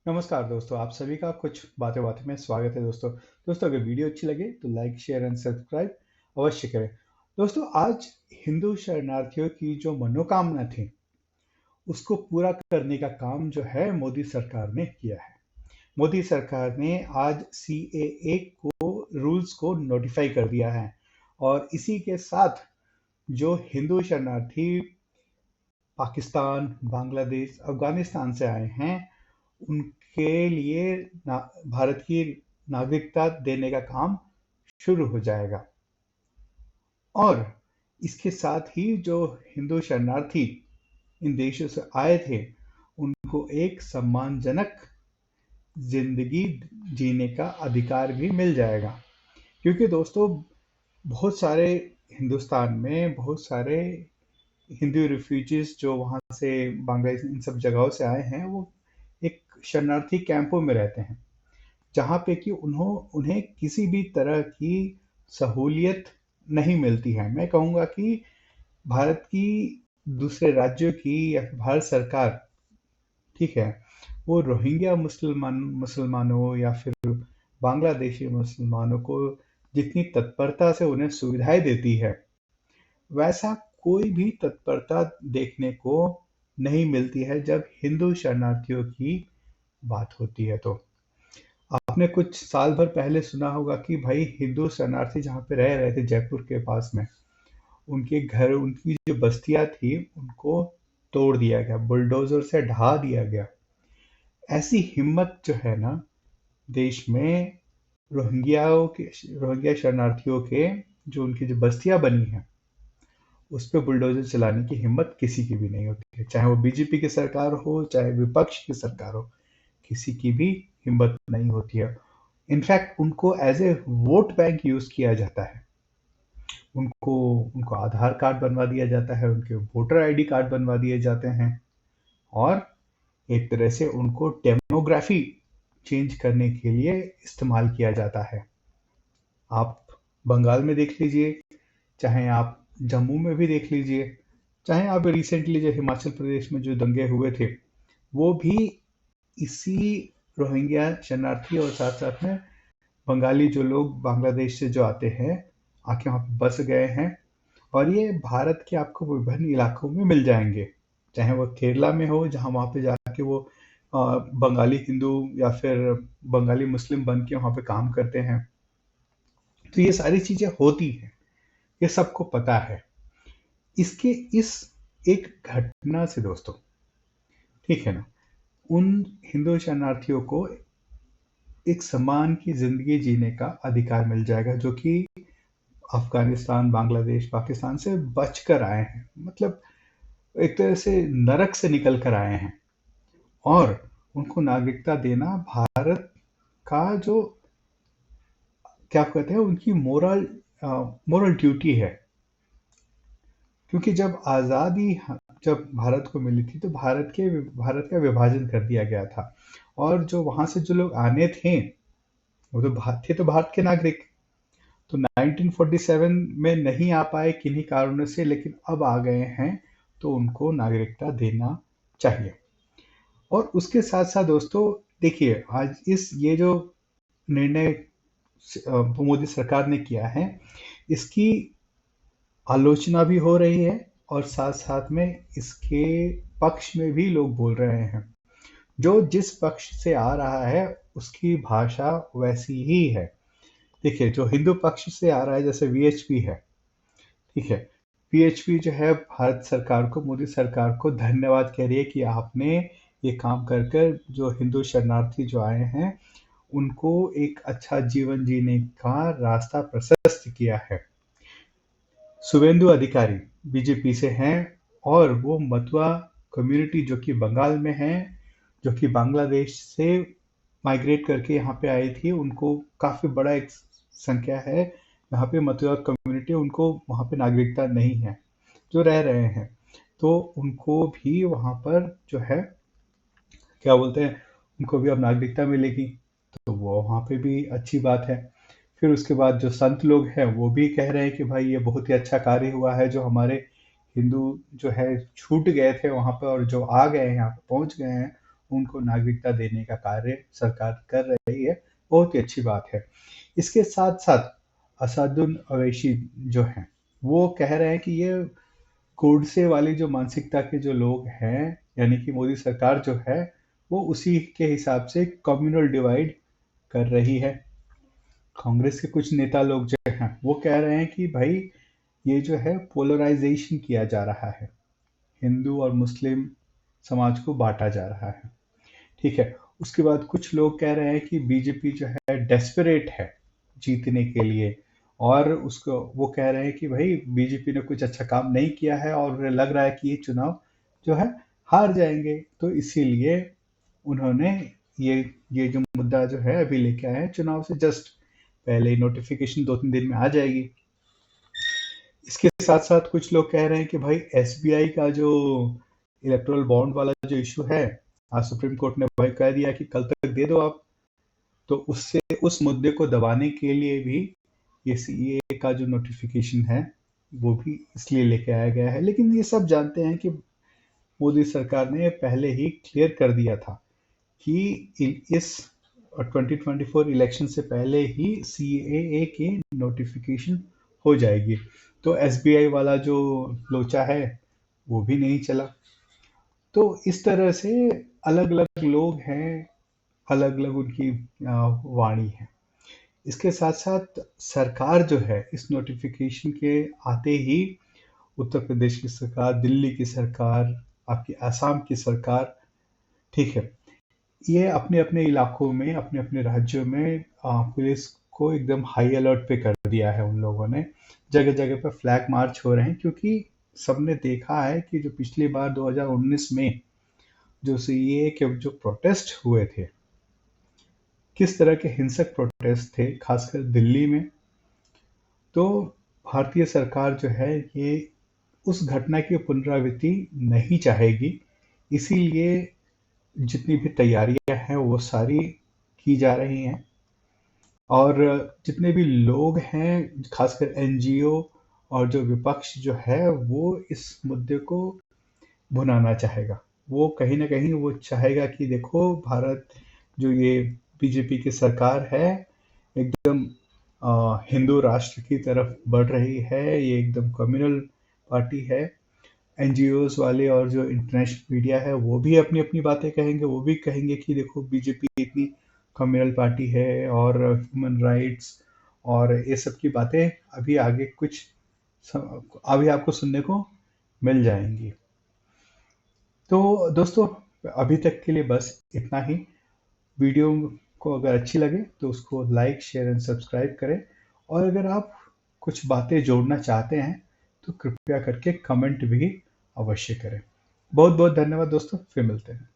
नमस्कार दोस्तों, आप सभी का कुछ बातें बातें में स्वागत है दोस्तों। दोस्तों, अगर वीडियो अच्छी लगे तो लाइक शेयर एंड सब्सक्राइब अवश्य करें। दोस्तों, आज हिंदू शरणार्थियों की जो मनोकामना थी उसको पूरा करने का काम जो है मोदी सरकार ने किया है। मोदी सरकार ने आज CAA को रूल्स को नोटिफाई कर दिया है और इसी के साथ जो हिंदू शरणार्थी पाकिस्तान, बांग्लादेश, अफगानिस्तान से आए हैं उनके लिए भारत की नागरिकता देने का काम शुरू हो जाएगा। और इसके साथ ही जो हिंदू शरणार्थी इन देशों से आए थे उनको एक सम्मानजनक जिंदगी जीने का अधिकार भी मिल जाएगा। क्योंकि दोस्तों, बहुत सारे हिंदुस्तान में बहुत सारे हिंदू रिफ्यूजीज जो वहाँ से बांग्लादेश इन सब जगहों से आए हैं वो एक शरणार्थी कैंपों में रहते हैं जहाँ पे कि उन्हें किसी भी तरह की सहूलियत नहीं मिलती है। मैं कहूँगा कि भारत की दूसरे राज्यों की या फिर भारत सरकार, ठीक है, वो रोहिंग्या मुसलमानों या फिर बांग्लादेशी मुसलमानों को जितनी तत्परता से उन्हें सुविधाएं देती है वैसा कोई भी तत्परता देखने को नहीं मिलती है जब हिंदू शरणार्थियों की बात होती है। तो आपने कुछ साल भर पहले सुना होगा कि भाई हिंदू शरणार्थी जहाँ पे रह रहे थे जयपुर के पास में, उनके घर उनकी जो बस्तियां थी उनको तोड़ दिया गया, बुलडोजर से ढा दिया गया। ऐसी हिम्मत जो है ना देश में, रोहिंग्या शरणार्थियों के जो उनकी जो बस्तियां बनी हैं उस पे बुलडोजर चलाने की हिम्मत किसी की भी नहीं होती है, चाहे वो बीजेपी की सरकार हो चाहे विपक्ष की सरकार हो, किसी की भी हिम्मत नहीं होती है। इनफैक्ट उनको as a vote bank use किया जाता है। उनको उनको आधार कार्ड बनवा दिया जाता है, उनके वोटर आईडी कार्ड बनवा दिए जाते हैं और एक तरह से उनको डेमोग्राफी चेंज करने के लिए इस्तेमाल किया जाता है। आप बंगाल में देख लीजिए, चाहे आप जम्मू में भी देख लीजिए, चाहे आप रिसेंटली जो हिमाचल प्रदेश में जो दंगे हुए थे वो भी इसी रोहिंग्या शरणार्थी और साथ साथ में बंगाली जो लोग बांग्लादेश से जो आते हैं आके वहाँ पे बस गए हैं। और ये भारत के आपको विभिन्न इलाकों में मिल जाएंगे, चाहे वो केरला में हो जहाँ वहाँ पे जाके वो बंगाली हिंदू या फिर बंगाली मुस्लिम बन के वहाँ पे काम करते हैं। तो ये सारी चीजें होती हैं, ये सबको पता है। इसके इस एक घटना से दोस्तों, ठीक है ना, उन हिंदू शरणार्थियों को एक समान की जिंदगी जीने का अधिकार मिल जाएगा जो कि अफगानिस्तान, बांग्लादेश, पाकिस्तान से बचकर आए हैं, मतलब एक तरह से नरक से निकल कर आए हैं। और उनको नागरिकता देना भारत का जो क्या कहते हैं उनकी मोरल ड्यूटी है। क्योंकि जब भारत को मिली थी तो भारत का विभाजन कर दिया गया था और जो वहां से जो लोग आने थे वो तो भारत के नागरिक। तो 1947 में नहीं आ पाए किन्हीं कारणों से, लेकिन अब आ गए हैं तो उनको नागरिकता देना चाहिए। और उसके साथ साथ दोस्तों देखिए, आज ये जो निर्णय मोदी सरकार ने किया है इसकी आलोचना भी हो रही है और साथ साथ में इसके पक्ष में भी लोग बोल रहे हैं। जो जिस पक्ष से आ रहा है उसकी भाषा वैसी ही है। देखिए, जो हिंदू पक्ष से आ रहा है जैसे VHP है, ठीक है, VHP जो है भारत सरकार को, मोदी सरकार को धन्यवाद कह रही है कि आपने ये काम कर कर जो हिंदू शरणार्थी जो आए हैं उनको एक अच्छा जीवन जीने का रास्ता प्रशस्त किया है। शुभेंदु अधिकारी बीजेपी से हैं और वो मतुआ कम्युनिटी जो कि बंगाल में है, जो कि बांग्लादेश से माइग्रेट करके यहाँ पे आई थी, उनको काफी बड़ा एक संख्या है यहाँ पे मतुआ कम्युनिटी, उनको वहाँ पे नागरिकता नहीं है जो रह रहे हैं। तो उनको भी वहाँ पर जो है क्या बोलते हैं, उनको भी अब नागरिकता मिलेगी, तो वो वहाँ पे भी अच्छी बात है। फिर उसके बाद जो संत लोग हैं वो भी कह रहे हैं कि भाई ये बहुत ही अच्छा कार्य हुआ है, जो हमारे हिंदू जो है छूट गए थे वहाँ पर और जो आ गए हैं यहाँ पे पहुँच गए हैं उनको नागरिकता देने का कार्य सरकार कर रही है, बहुत ही अच्छी बात है। इसके साथ-साथ असदुद्दीन ओवैसी जो हैं, वो कह रहे हैं कि ये गोडसे वाली जो मानसिकता के जो लोग हैं, यानी कि मोदी सरकार जो है, वो उसी के हिसाब से कम्युनल डिवाइड कर रही है। कांग्रेस के कुछ नेता लोग जो हैं, वो कह रहे हैं कि भाई ये जो है पोलराइजेशन किया जा रहा है, हिंदू और मुस्लिम समाज को बांटा जा रहा है। ठीक है। उसके बाद कुछ लोग कह रहे हैं कि बीजेपी जो है डेस्परेट है जीतने के लिए, और उसको वो कह रहे हैं कि भाई बीजेपी ने कुछ अच्छा काम नहीं किया है और उन्हें लग रहा है कि ये चुनाव जो है हार जाएंगे, तो इसीलिए उन्होंने ये ये जो मुद्दा जो है अभी लेके आए हैं, चुनाव से जस्ट पहले नोटिफिकेशन 2-3 दिन में आ जाएगी। इसके साथ साथ कुछ लोग कह रहे हैं कि भाई एसबीआई का जो इलेक्टोरल बॉन्ड वाला जो इशू है, आज सुप्रीम कोर्ट ने भाई कह दिया कि कल तक दे दो आप, तो उससे उस मुद्दे को दबाने के लिए भी ये सीएए का जो नोटिफिकेशन है वो भी इसलिए लेके आया गया है। लेकिन ये सब जानते हैं कि मोदी सरकार ने पहले ही क्लियर कर दिया था कि इस 2024 इलेक्शन से पहले ही सीएए की नोटिफिकेशन हो जाएगी, तो एसबीआई वाला जो लोचा है वो भी नहीं चला। तो इस तरह से अलग अलग लोग हैं, अलग अलग उनकी वाणी है। इसके साथ साथ सरकार जो है इस नोटिफिकेशन के आते ही, उत्तर प्रदेश की सरकार, दिल्ली की सरकार, आपकी आसाम की सरकार, ठीक है, ये अपने अपने इलाकों में, अपने अपने राज्यों में पुलिस को एकदम हाई अलर्ट पे कर दिया है। उन लोगों ने जगह जगह पर फ्लैग मार्च हो रहे हैं, क्योंकि सबने देखा है कि जो पिछली बार 2019 में जो सीएए के जो प्रोटेस्ट हुए थे, किस तरह के हिंसक प्रोटेस्ट थे, खासकर दिल्ली में। तो भारतीय सरकार जो है ये उस घटना की पुनरावृत्ति नहीं चाहेगी, इसीलिए जितनी भी तैयारियां हैं वो सारी की जा रही हैं, और जितने भी लोग हैं, खासकर एनजीओ और जो विपक्ष जो है, वो इस मुद्दे को भुनाना चाहेगा। वो कहीं ना कहीं वो चाहेगा कि देखो, भारत जो ये बीजेपी की सरकार है एकदम हिंदू राष्ट्र की तरफ बढ़ रही है, ये एकदम कम्युनल पार्टी है। एनजीओज वाले और जो इंटरनेशनल मीडिया है वो भी अपनी अपनी बातें कहेंगे, वो भी कहेंगे कि देखो बीजेपी इतनी कम्युनल पार्टी है, और ह्यूमन राइट्स और ये सब की बातें अभी आगे कुछ अभी आपको सुनने को मिल जाएंगी। तो दोस्तों, अभी तक के लिए बस इतना ही। वीडियो को अगर अच्छी लगे तो उसको लाइक, शेयर एंड सब्सक्राइब करें, और अगर आप कुछ बातें जोड़ना चाहते हैं तो कृपया करके कमेंट भी अवश्य करें। बहुत बहुत धन्यवाद दोस्तों, फिर मिलते हैं।